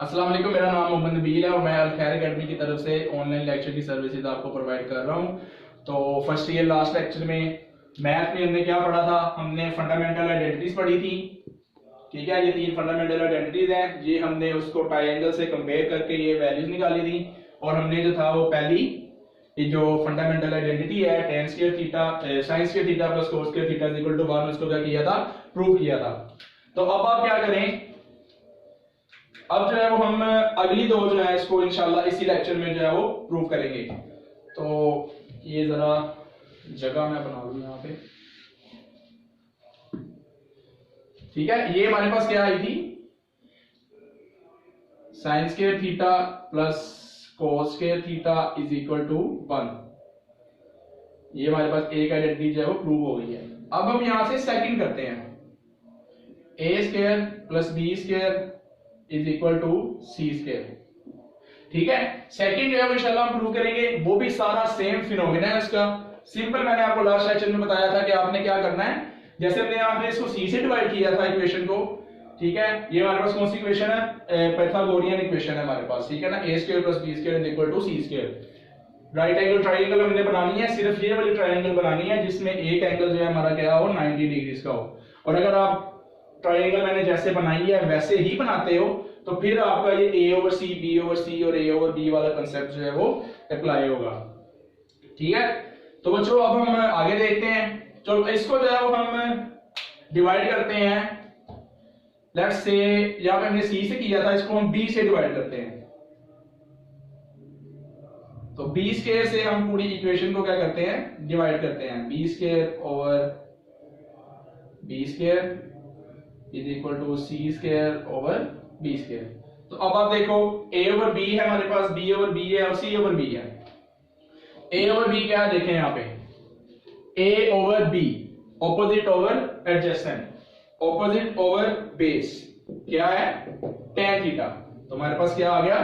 अस्सलाम वालेकुम, मेरा नाम मोहम्मद नबील है और मैं अल खैर अकेडमी की तरफ से ऑनलाइन लेक्चर की सर्विसेज आपको प्रोवाइड कर रहा हूं। तो फर्स्ट ईयर लास्ट लेक्चर में मैथ में हमने क्या पढ़ा था? हमने फंडामेंटल आइडेंटिटीज पढ़ी थी। ठीक है, ये तीन फंडामेंटल आइडेंटिटीज हैं। ये हमने उसको ट्रायंगल से कंपेयर करके ये वैल्यूज निकाली थी और हमने जो था वो पहली ये जो फंडामेंटल आइडेंटिटी है tan square theta sin square theta plus cos square theta is equal to 1 उसको क्या किया था? प्रूव किया था। तो अब आप क्या करें? अब जो है वो हम अगली दो जो है इसको इंशाल्लाह इसी लेक्चर में जो है वो प्रूव करेंगे। तो ये जरा जगह मैं बना लूं यहाँ पे। ठीक है, ये हमारे पास क्या आई थी? Sine square theta plus cos square theta is equal to 1। ये हमारे पास एक आइडेंटिटी जो है वो प्रूव हो गई है। अब हम यहां से सेकंड करते हैं, A square plus B square is equal to C square. ठीक है, सेकंड जो है वो इंशाल्लाह हम प्रूव करेंगे। वो भी सारा सेम फिनोमेना है उसका। सिंपल मैंने आपको लास्ट लेक्चर में बताया था कि आपने क्या करना है। जैसे हमने आपने इसको सी से डिवाइड किया था इक्वेशन को। ठीक है, ये हमारे पास कौन सी इक्वेशन है? पाइथागोरियन इक्वेशन है हमारे पास। ठीक है ना, A square plus B square is equal to C square. Right angle triangle हमने बनानी है, सिर्फ ये वाली ट्रायंगल बनानी है जिसमें एक एंगल जो है हमारा क्या हो, 90 डिग्रीज का हो। और अगर आप ट्रायंगल मैंने जैसे बनाई है वैसे ही बनाते हो तो फिर आपका ये a over C, b over C और a ओवर b वाला कंसेप्ट जो है वो अप्लाई होगा। ठीक है, तो बच्चों अब हम आगे देखते हैं। चलो इसको जो है वो हम डिवाइड करते हैं। लेट्स से यहाँ पे हमने c से किया था, इसको हम b से डिवाइड करते हैं। तो b स्क्वायर से हम पूरी इक्वेशन को क्या करते हैं? डिवाइड करते हैं। b square over b square is equal to C square over b square. तो अब आप देखो, a ओवर b है हमारे पास, b ओवर b है और c ओवर b है। a ओवर b क्या है देखें यहाँ पे, a over b opposite over adjacent, opposite over base क्या है? tan theta. तो हमारे पास क्या आ गया?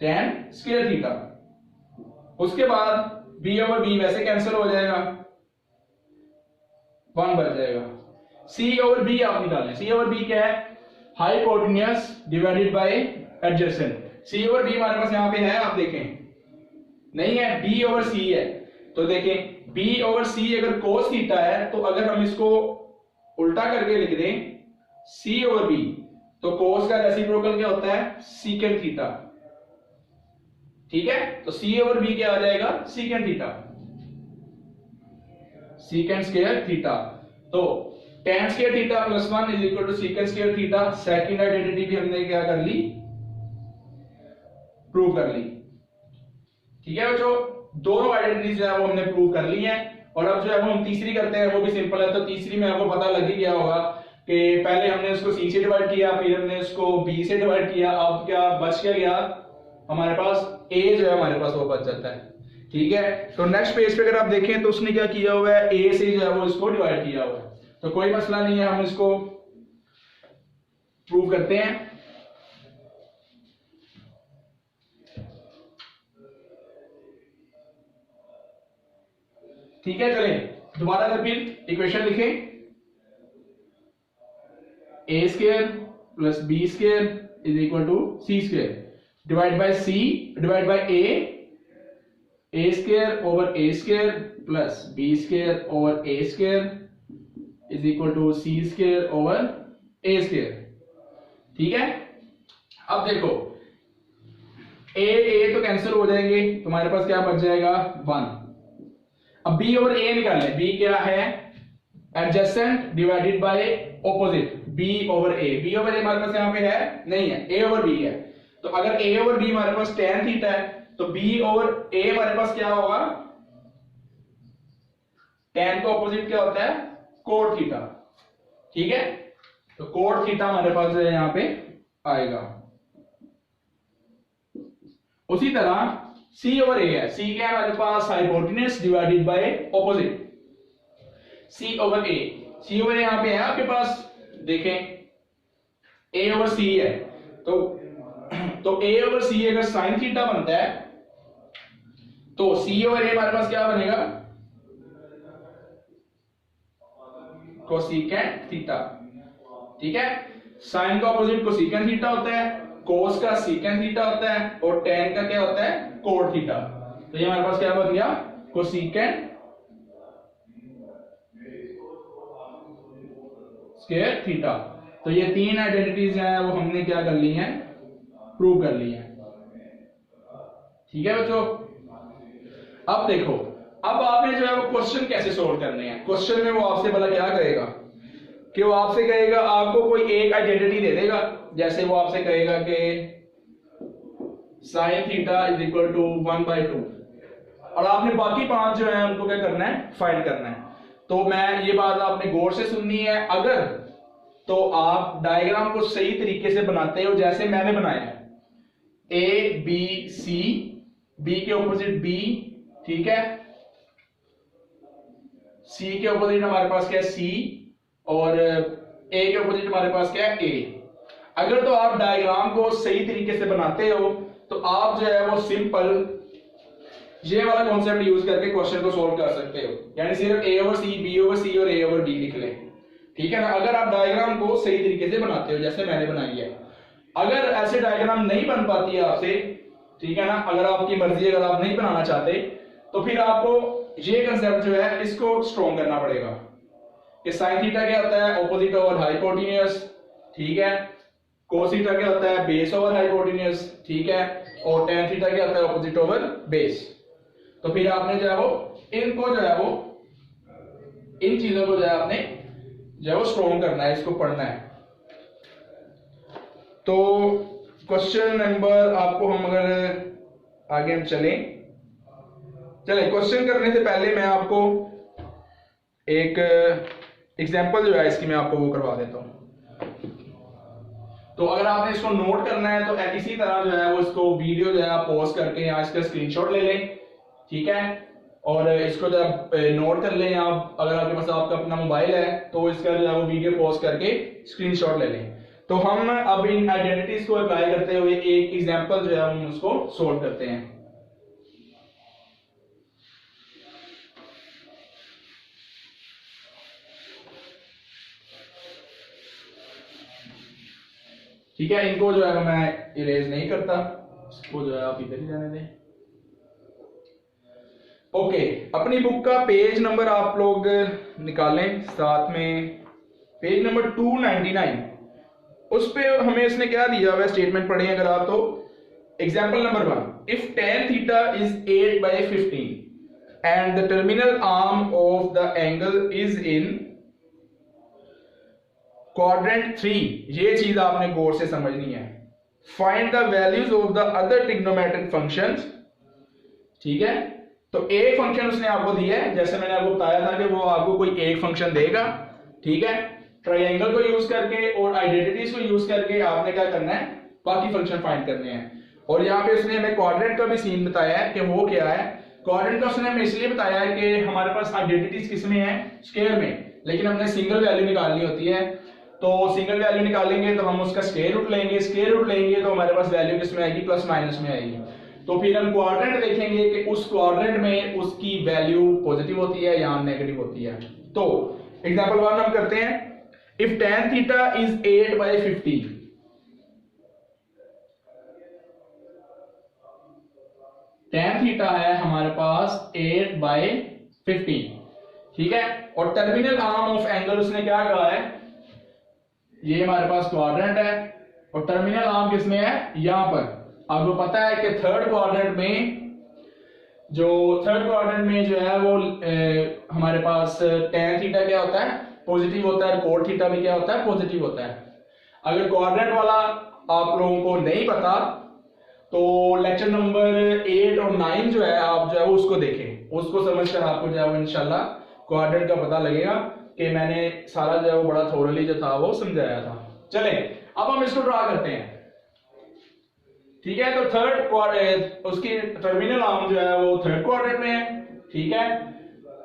tan square theta. उसके बाद b ओवर b वैसे कैंसिल हो जाएगा, 1 बच जाएगा। c ओवर b आप निकालें। c ओवर b क्या है? Hypotenuse divided bye adjacent. c over b हमारे पास यहां पे है, आप देखें नहीं है, b ओवर c है। तो देखें b ओवर c अगर cos थीटा है तो अगर हम इसको उल्टा करके लिख दें c ओवर b, तो cos का रेसिप्रोकल क्या होता है? secant theta. ठीक है, तो c ओवर b क्या आ जाएगा? secant theta, secant square theta. तो tan square theta plus 1 is equal to secant square theta. Second identity भी हमने क्या कर ली? प्रूव कर ली। ठीक है बच्चों, दोनों आइडेंटिटीज है वो हमने प्रूव कर ली हैं। और अब जो है वो हम तीसरी करते हैं, वो भी सिंपल है। तो तीसरी में आपको पता लग ही गया होगा कि पहले हमने उसको c से डिवाइड किया, फिर हमने उसको b से डिवाइड किया। अब क्या बच क्या गया हमारे पास? a जो है हमारे पास वो बच जाता है। ठीक है, तो नेक्स्ट पेज पे अगर आप देखें तो उसने क्या किया हुआ है? a से जो है वो इसको डिवाइड किया हुआ है। तो कोई मसला नहीं है, हम इसको प्रूव करते हैं। ठीक है, चलें दोबारा से फिर इक्वेशन लिखें। a square plus b square is equal to c square divide by c divide by a square over a square plus b square over a square is equal to c square over a square. ठीक है, अब देखो a तो cancel हो जाएंगे, तुम्हारे पास क्या बच जाएगा? 1। अब b ओवर a निकालें। b क्या है? Adjacent divided by opposite, b over a। b over a हमारे पास यहाँ पे है नहीं है, a ओवर b है। तो अगर a ओवर b हमारे पास tan थीटा है तो b ओवर a हमारे पास क्या होगा? tan का ऑपोजिट क्या होता है? cot theta. ठीक है, तो cot थीटा हमारे पास जो है यहाँ पे आएगा। उसी तरह c ओवर a है। c क्या है हमारे पास? Hypotenuse divided by opposite, c over a। c over a यहां पे है आपके पास, देखें a ओवर c है। तो a ओवर c अगर sin थीटा बनता है तो c ओवर a हमारे पास क्या बनेगा? Cosecant theta. ठीक है, साइन का ऑपोजिट कोसेकेंट थीटा होता है, कोस का सीकेंट थीटा होता है, और टेन का क्या होता है, कोट थीटा। तो ये हमारे पास क्या बन गया, कोसेकेंट स्क्वायर थीटा। तो ये तीन आइडेंटिटीज हैं वो हमने क्या कर ली हैं, प्रूव कर ली हैं। ठीक है बच्चों, अब देखो, अब आपने जो है वो क्वेश्चन कैसे सोल्व करने हैं। क्वेश्चन में वो आपसे भला क्या कहेगा कि वो आपसे कहेगा, आपको कोई एक आइडेंटिटी दे देगा, जैसे वो आपसे कहेगा कि sine theta is equal to 1/2, और आपने बाकी पांच जो है उनको क्या करना है, फाइंड करना है। तो मैं ये बात आपने गौर से सुननी है, अगर तो आप डायग्राम को सही तरीके से बनाते हो जैसे मैंने बनाया है, ए बी सी, बी के ऑपोजिट बी, ठीक है, सी के ऑपोजिट हमारे पास क्या है, सी, और ए के ऑपोजिट हमारे पास क्या है, ए। अगर तो आप डायग्राम को सही तरीके से बनाते हो तो आप जो है वो सिंपल ये वाला कॉन्सेप्ट यूज करके क्वेश्चन को सोल्व कर सकते हो, यानी सिर्फ ए ओवर सी, बी ओवर सी और ए ओवर डी लिख लें। ठीक है ना, अगर आप डायग्राम को सही तरीके से बनाते हो जैसे मैंने बनाई है। अगर ऐसे डायग्राम नहीं बन पाती है आपसे, ठीक है ना, अगर आपकी मर्जी, अगर आप नहीं बनाना चाहते, तो फिर आपको ये कंसेप्ट जो है इसको स्ट्रॉन्ग करना पड़ेगा कि साइन थीटा क्या होता है, ऑपोजिट ओवर हाइपोटेन्यूज, ठीक है, कोस थीटा क्या होता है, बेस ओवर हाइपोटेन्यूज, ठीक है, और टेन थीटा क्या होता है, ऑपोजिट ओवर बेस। तो फिर आपने जो है वो इनको जो है वो इन चीजों को जो है आपने जो है वो स्ट्रॉन्ग करना है, इसको पढ़ना है। तो क्वेश्चन नंबर आपको हम अगर आगे हम चले क्वेश्चन करने से पहले मैं आपको एक एग्जांपल जो है इसकी मैं आपको वो करवा देता हूं। तो अगर आपने इसको नोट करना है तो इसी तरह जो है वो इसको वीडियो जो है आप पॉज करके यहाँ इसका स्क्रीनशॉट ले लें, ठीक है, और इसको जब नोट कर लें आप, अगर आपके पास आपका अपना मोबाइल है तो इसका जो है वो वीडियो पॉज करके स्क्रीनशॉट ले लें। तो हम अब इन आइडेंटिटीज को अप्लाई करते हुए एक एग्जांपल जो है हम उसको सोल्व करते हैं। ठीक है, इनको जो है मैं इरेज नहीं करता, इसको जो है आप इधर ही जाने दें। ओके, अपनी बुक का पेज नंबर आप लोग निकालें, साथ में पेज नंबर 299, उस पे हमें इसने क्या दिया हुआ स्टेटमेंट पढ़े अगर आप तो। Example number 1, if tan theta is 8/15 and the terminal arm of the angle is in quadrant 3, ये चीज आपने गौर से समझनी है। Find the values of the other trigonometric functions, ठीक है, तो एक फंक्शन उसने आपको दिया है, जैसे मैंने आपको बताया था कि वो आपको कोई एक फंक्शन देगा, ठीक है, ट्रायंगल को यूज करके और आइडेंटिटीज को यूज करके आपने क्या करना है, बाकी फंक्शन फाइंड करने हैं। और यहाँ पे उसने हमें क्वाड्रेंट का भी सीन बताया है कि वो क्या है। क्वाड्रेंट का उसने हमें इसलिए बताया है कि हमारे पास आइडेंटिटीज किसमें है, स्क्वायर में, लेकिन हमने सिंगल वैल्यू निकालनी होती है। तो सिंगल वैल्यू निकालेंगे तो हम उसका स्क्वायर रूट लेंगे, स्क्वायर रूट लेंगे तो हमारे पास वैल्यू किसमें आएगी, प्लस माइनस में आएगी। तो फिर हम क्वाड्रेंट देखेंगे कि उस क्वाड्रेंट में उसकी वैल्यू पॉजिटिव होती है या नेगेटिव होती है। तो एग्जांपल 1 हम करते हैं, if tan theta is 8/15, tan theta है हमारे पास 8/15, ठीक है, और टर्मिनल आर्म ऑफ एंगल उसने क्या कहा है, ये हमारे पास क्वाड्रेंट है और टर्मिनल आर्म किसमें है, यहां पर। आपको पता है कि थर्ड क्वाड्रेंट में जो है वो हमारे पास tan थीटा क्या होता है, पॉजिटिव होता है, कोट थीटा भी क्या होता है, पॉजिटिव होता है। अगर क्वाड्रेंट वाला आप लोगों को नहीं पता तो लेक्चर नंबर 8 और 9 जो है आप जो है उसको देखें, उसको समझकर आपको जो है इंशाल्लाह क्वाड्रेंट का पता लगेगा कि मैंने सारा जो है वो बड़ा थोरली जो था वो समझाया था। चलें अब हम इसको ड्रा करते हैं, ठीक है। तो थर्ड क्वाड्रेंट, उसकी टर्मिनल आर्म जो है वो थर्ड क्वाड्रेंट में है, ठीक है।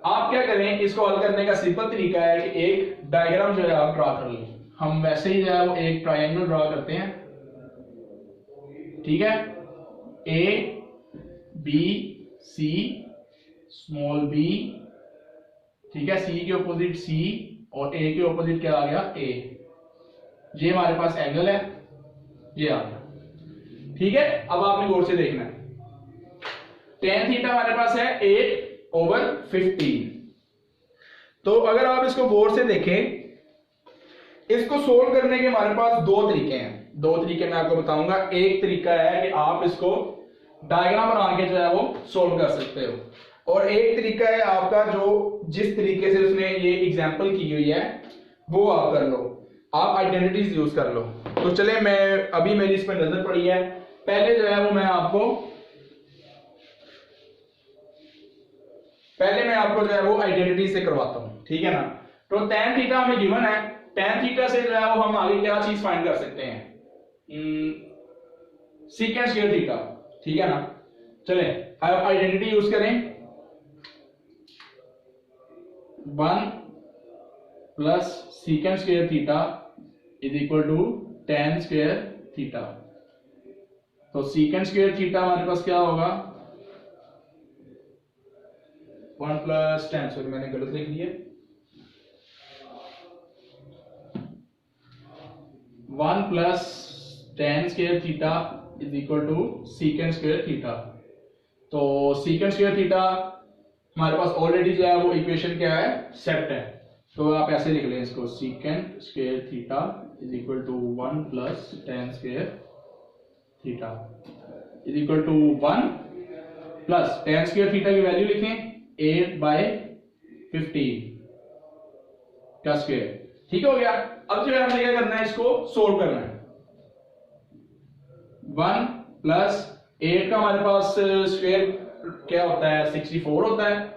आप क्या करें, इसको हल करने का सिंपल तरीका है कि एक डायग्राम जो है आप ड्रा कर लें। हम वैसे ही जो है वो एक ट्रायंगल ड्रा करते हैं, ठीक है, A B C small B, ठीक है, सी के ऑपोजिट सी और ए के ऑपोजिट क्या आ गया, ए, ये हमारे पास एंगल है, ये आ गया। ठीक है, अब आपने गौर से देखना है। tan थीटा हमारे पास है 8/15। तो अगर आप इसको गौर से देखें, इसको सोल्व करने के हमारे पास दो तरीके हैं। दो तरीके मैं आपको बताऊंगा। एक तरीका है कि आप इसको डायग्राम बना के जो है वो सोल्व कर सकते हो, और एक तरीका है आपका जो जिस तरीके से उसने ये एग्जांपल की हुई है वो आप कर लो, आप आइडेंटिटीज यूज कर लो। तो चले, मैं अभी मेरी इस पर नजर पड़ी है, पहले जो है वो मैं आपको जो है वो आइडेंटिटी से करवाता हूं। ठीक है ना। तो tan थीटा हमें गिवन है, tan थीटा से जो है वो हम आगे क्या चीज फाइंड कर सकते हैं, सीकेंट स्क्वायर थीटा। ठीक है ना। चले अब आइडेंटिटी यूज करें, 1 plus secant square theta is equal to tan square theta. तो सीकेंट स्क्वायर थीटा हमारे पास क्या होगा, 1 प्लस tan, सॉरी मैंने गलत लिख दिया, 1 plus tan square theta is equal to secant square theta. तो सीकेंट स्क्वायर थीटा हमारे पास ऑलरेडी जो है वो इक्वेशन क्या है, सेट है। तो आप ऐसे लिख लें इसको, secant square theta is equal to 1 plus tan square theta is equal to 1 plus tan square theta की वैल्यू लिखें 8/15 का स्क्वायर। ठीक हो गया। अब जो है हमें क्या करना है, इसको सोल्व करना है। 1 प्लस 8 का हमारे पास स्क्वायर क्या होता है, 64 होता है,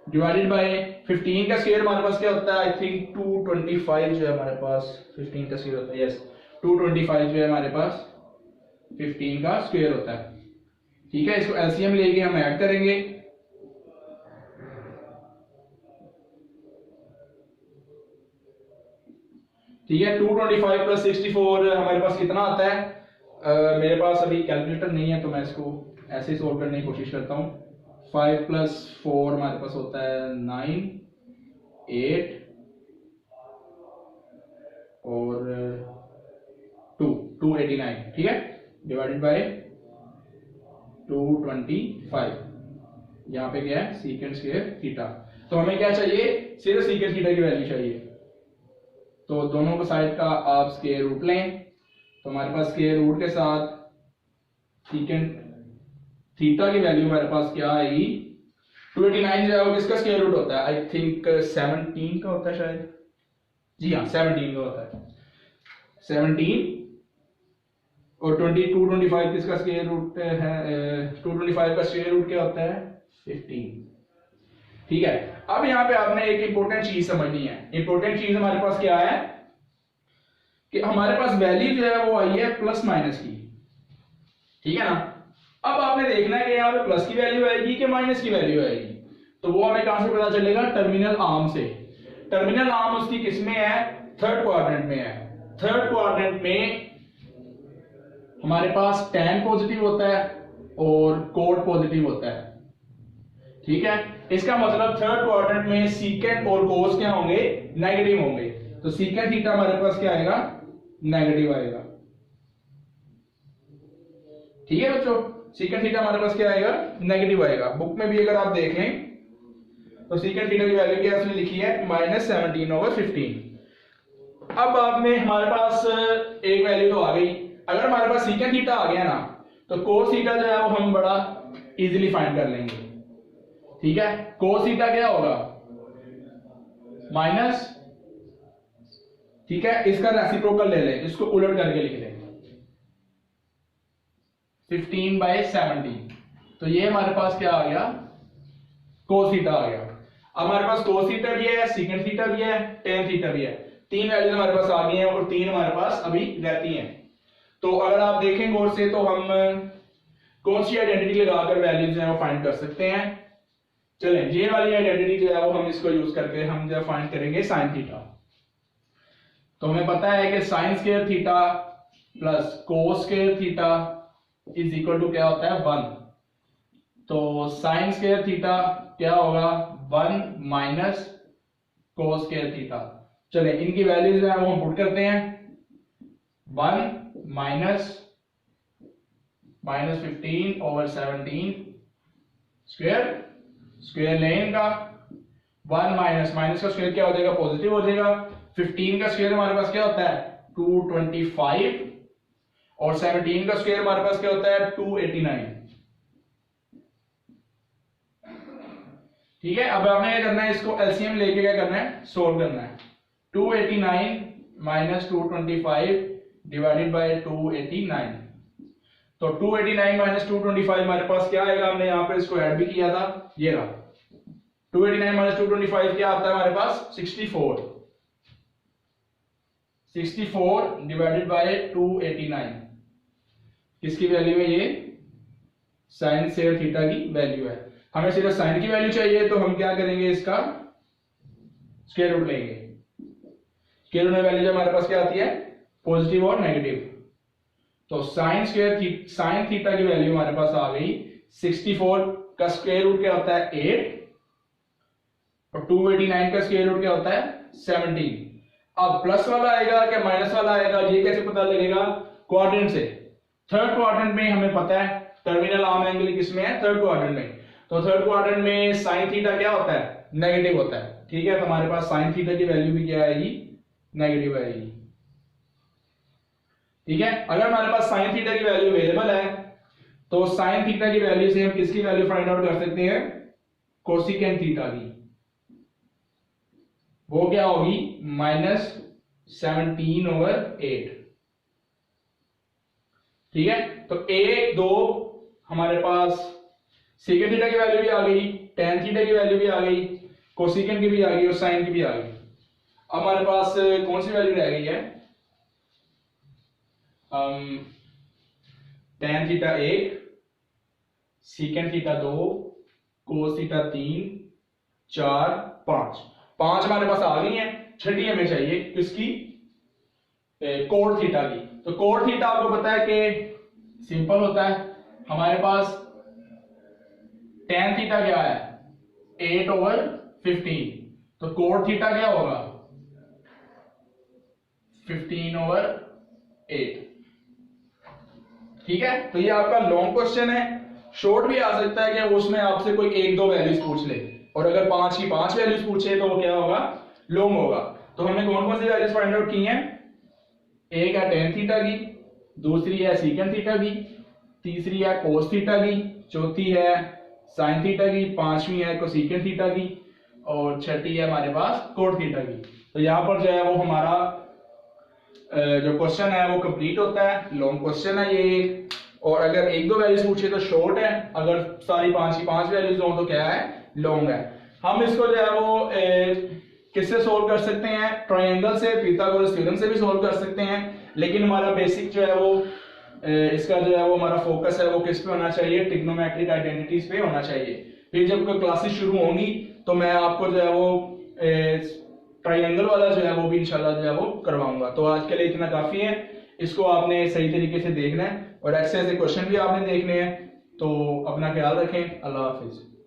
डिवाइडेड बाय 15 का स्क्वायर हमारे पास क्या होता है, आई थिंक 225 जो है हमारे पास 15 का स्क्वायर होता है। यस, 225 जो है हमारे पास 15 का स्क्वायर होता है। ठीक है, इसको एलसीएम लेके हम ऐड करेंगे। ठीक है, 225 प्लस 64 हमारे पास कितना आता है, मेरे पास अभी कैलकुलेटर नहीं है तो मैं इसको ऐसे सॉल्व करने की कोशिश करता हूँ। 5 प्लस 4 हमारे पास होता है 9, 8 और 289। ठीक है, डिवाइडेड बाय 225, यहाँ पे क्या है, सीकेंट स्क्वायर थीटा। तो हमें क्या चाहिए, सिर्फ सीकेंट थीटा की वैल्यू चाहिए। तो दोनों को साइड का आप स्क्वायर रूट लें, तो हमारे पास स्क्वायर रूट के साथ सीकेंट थीटा की वैल्यू हमारे पास क्या आएगी, 289 जो है वो किसका स्क्वायर रूट होता है, आई थिंक 17 का होता है शायद। जी हाँ, 17 का होता है, 17 और 225 किसका स्क्वायर रूट है, 225 का स्क्वायर रूट क्या होता है, 15। ठीक है, अब यहाँ पे आपने एक इंपॉर्टेंट चीज समझनी है। इंपॉर्टेंट चीज हमारे पास क्या है कि हमारे पास वैल्यू जो है वो आई है प्लस माइनस की। ठीक है ना। अब आपने देखना है कि यहाँ पे प्लस की वैल्यू आएगी कि माइनस की वैल्यू आएगी। तो वो हमें कहां से पता चलेगा, टर्मिनल आर्म से। टर्मिनल आर्म उसकी किसमें है, थर्ड क्वाड्रेंट में है। थर्ड क्वाड्रेंट में हमारे पास tan पॉजिटिव होता है और कोड पॉजिटिव होता है। ठीक है, इसका मतलब थर्ड क्वाड्रेंट में सीकेंट और कोस क्या होंगे, नेगेटिव होंगे। तो सीकेंट थीटा हमारे पास क्या आएगा, नेगेटिव आएगा। ठीक है बच्चों, सीकेंट थीटा हमारे पास क्या आएगा, नेगेटिव आएगा। बुक में भी अगर आप देख लें तो सीकेंट थीटा की वैल्यू क्या उसने लिखी है, -17/15। अब आपने हमारे पास एक वैल्यू तो आ गई। अगर हमारे पास सीकेंट थीटा आ गया ना, तो कोस थीटा जो है वो हम बड़ा इजीली फाइंड कर लेंगे। ठीक है, कोस थीटा क्या होगा, माइनस, ठीक है, इसका रेसिप्रोकल ले लें, इसको उलट करके लिख लें, 15/17। तो ये हमारे पास क्या आ गया, कोस थीटा आ गया। अब हमारे पास कोस थीटा भी है, सीकेंट थीटा भी है, टेन थीटा भी है। तीन वैल्यूज हमारे पास आ गई हैं और तीन हमारे पास अभी रहती हैं। तो अगर आप देखें गौर से तो हम कौन सी आइडेंटिटी लगाकर वैल्यूज हैं वो फाइंड कर सकते हैं। चलें, ये वाली आइडेंटिटी जो है वो हम इसको यूज करके हम जो फाइंड करेंगे साइन थीटा। तो हमें पता है कि sine square theta plus cos square theta is equal to क्या होता है, 1। तो साइन स्क्वायर थीटा क्या होगा, 1 माइनस कोस स्क्वायर थीटा। चले इनकी वैल्यूज जो है वो हम पुट करते हैं। 1 माइनस 15/17 स्क्वायर लें इनका। 1 माइनस का स्क्वायर क्या हो जाएगा, पॉजिटिव हो जाएगा। 15 का स्क्वायर हमारे पास क्या होता है 225 और 17 का स्क्वायर हमारे पास क्या होता है 289। ठीक है, अब आपने क्या करना है, इसको एलसीएम लेके क्या करना है, सोल्व करना है। 289 माइनस 225 डिवाइडेड बाय 289, तो 289 माइनस 225 हमारे पास क्या आएगा, हमने यहां पर इसको ऐड भी किया था, ये रहा 289 माइनस 225 क्या आता है हमारे पास 64 डिवाइडेड बाय 289, किसकी वैल्यू है, ये साइन सेक थीटा की वैल्यू है। हमें सिर्फ साइन की वैल्यू चाहिए, तो हम क्या करेंगे, इसका स्क्वायर रूट लेंगे। स्क्वायर रूट में वैल्यू जो हमारे पास क्या आती है, पॉजिटिव और नेगेटिव। तो साइन थीटा की वैल्यू हमारे पास आ गई 64 का स्क्वायर रूट क्या होता है 8 और 289 का स्क्वायर रूट क्या होता है 17। अब प्लस वाला आएगा क्या माइनस वाला आएगा, ये कैसे पता लगेगा, क्वाड्रेंट से। थर्ड क्वाड्रेंट में हमें पता है टर्मिनल आर्म एंगल किसमें है, थर्ड क्वाड्रेंट में। तो थर्ड क्वाड्रेंट में साइन थीटा क्या होता है, नेगेटिव होता है। ठीक है, तो हमारे पास साइन थीटा की वैल्यू भी क्या आएगी, नेगेटिव आएगी। ठीक है, अगर हमारे पास साइन थीटा की वैल्यू अवेलेबल है, तो साइन थीटा की वैल्यू से हम किसकी वैल्यू फाइंड आउट कर सकते हैं, कोसिकेंट थीटा की। वो क्या होगी -17/8। ठीक है, तो 1 2 हमारे पास सेकेंड थीटा की वैल्यू भी आ गई, टेन थीटा की वैल्यू भी आ गई, कोसिकेंट की भी आ गई और साइन की भी आ गई। अब हमारे पास कौन सी वैल्यू रह गई है, tan theta 1, secant theta 2, cos theta 3, 4, 5 हमारे पास आ गई है। छठी हमें चाहिए किसकी, कोण थीटा की। तो कोण थीटा आपको पता है कि सिंपल होता है, हमारे पास टेन थीटा क्या है 8/15, तो कोण थीटा क्या होगा 15/8। ठीक है, तो ये आपका लॉन्ग क्वेश्चन है। शॉर्ट भी आ सकता है कि उसमें आपसे कोई 1-2 वैल्यूज पूछ ले, और अगर 5 की 5 वैल्यूज पूछे तो वो क्या होगा, लॉन्ग होगा। तो हमने कौन कौन सी वैल्यूज फाइंड आउट की हैं, एक है टेन थीटा की, दूसरी है सीकेंट थीटा की, तीसरी है कोस थीटा की, चौथी है साइन थीटा की, पांचवी है कोसिकेंट थीटा की, और छठी है हमारे पास कोण थीटा की। तो यहाँ पर जो है वो हमारा जो क्वेश्चन है वो कंप्लीट होता है। लॉन्ग क्वेश्चन है ये एक, और अगर 1-2 वैल्यूज पूछे तो शॉर्ट है, अगर सारी 5 की 5 वैल्यूज हो तो क्या है, लॉन्ग है। हम इसको जो है वो किससे सोल्व कर सकते हैं, ट्रायंगल से, पाइथागोरस थ्योरम से भी सोल्व कर सकते हैं, लेकिन हमारा बेसिक जो है वो इसका जो है वो हमारा फोकस है वो किस पे होना चाहिए, ट्रिग्नोमेट्रिक आइडेंटिटीज पे होना चाहिए। फिर जब क्लासेस शुरू होंगी तो मैं आपको जो है वो ट्रायंगल वाला जो है वो भी इंशाल्लाह जो है वो करवाऊंगा। तो आज के लिए इतना काफी है, इसको आपने सही तरीके से देखना है और एक्सरसाइज के क्वेश्चन भी आपने देखने हैं। तो अपना ख्याल रखें, अल्लाह हाफिज।